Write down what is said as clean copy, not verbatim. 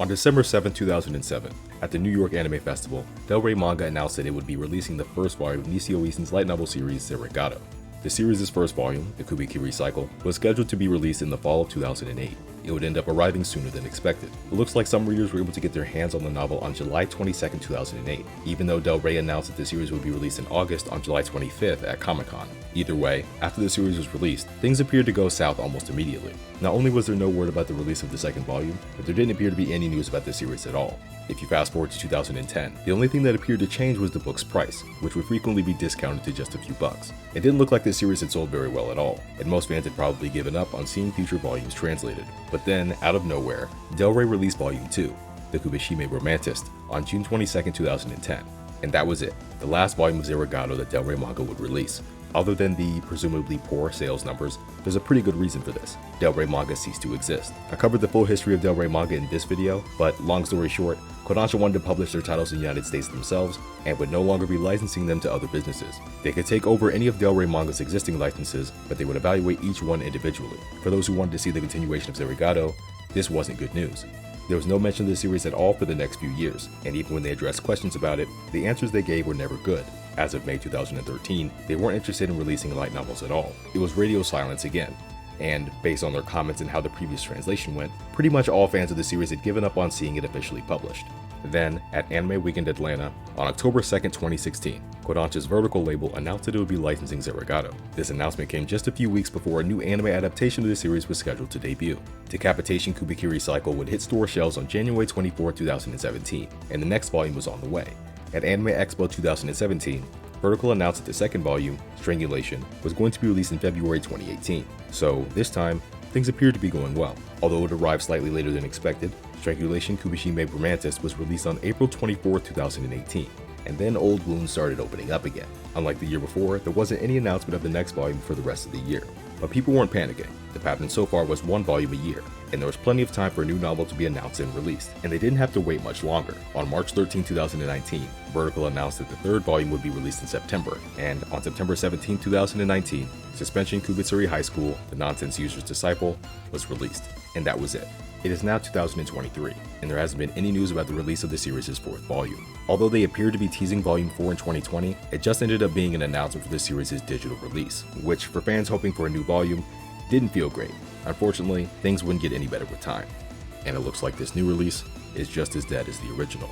On December 7, 2007, at the New York Anime Festival, Del Rey Manga announced that it would be releasing the first volume of Nisio Isin's light novel series Zerigado. The series' first volume, the Kubikiri Cycle, was scheduled to be released in the fall of 2008. It would end up arriving sooner than expected. It looks like some readers were able to get their hands on the novel on July 22, 2008, even though Del Rey announced that the series would be released in August on July 25th at Comic-Con. Either way, after the series was released, things appeared to go south almost immediately. Not only was there no word about the release of the second volume, but there didn't appear to be any news about the series at all. If you fast forward to 2010, the only thing that appeared to change was the book's price, which would frequently be discounted to just a few bucks. It didn't look like the series had sold very well at all, and most fans had probably given up on seeing future volumes translated. But then, out of nowhere, Del Rey released Volume 2, The Kubishime Romantist, on June 22, 2010. And that was it, the last volume of Zerigado that Del Rey Manga would release. Other than the presumably poor sales numbers, there's a pretty good reason for this. Del Rey Manga ceased to exist. I covered the full history of Del Rey Manga in this video, but long story short, Kodansha wanted to publish their titles in the United States themselves and would no longer be licensing them to other businesses. They could take over any of Del Rey Manga's existing licenses, but they would evaluate each one individually. For those who wanted to see the continuation of Zerigado, this wasn't good news. There was no mention of the series at all for the next few years, and even when they addressed questions about it, the answers they gave were never good. As of May 2013, they weren't interested in releasing light novels at all. It was radio silence again, and based on their comments and how the previous translation went, pretty much all fans of the series had given up on seeing it officially published. Then, at Anime Weekend Atlanta, on October 2, 2016, Kodansha's Vertical label announced that it would be licensing Zerigado. This announcement came just a few weeks before a new anime adaptation of the series was scheduled to debut. Decapitation Kubikiri Cycle would hit store shelves on January 24, 2017, and the next volume was on the way. At Anime Expo 2017, Vertical announced that the second volume, Strangulation, was going to be released in February 2018. So, this time, things appeared to be going well. Although it arrived slightly later than expected, Strangulation Kubishime Romantist was released on April 24, 2018, and then old wounds started opening up again. Unlike the year before, there wasn't any announcement of the next volume for the rest of the year. But people weren't panicking. The pattern so far was one volume a year, and there was plenty of time for a new novel to be announced and released, and they didn't have to wait much longer. On March 13, 2019, Vertical announced that the third volume would be released in September, and on September 17, 2019, Suspension Kubitsuri High School, The Nonsense User's Disciple, was released, and that was it. It is now 2023, and there hasn't been any news about the release of the series' fourth volume. Although they appeared to be teasing Volume 4 in 2020, it just ended up being an announcement for the series' digital release, which, for fans hoping for a new volume, didn't feel great. Unfortunately, things wouldn't get any better with time, and it looks like this new release is just as dead as the original.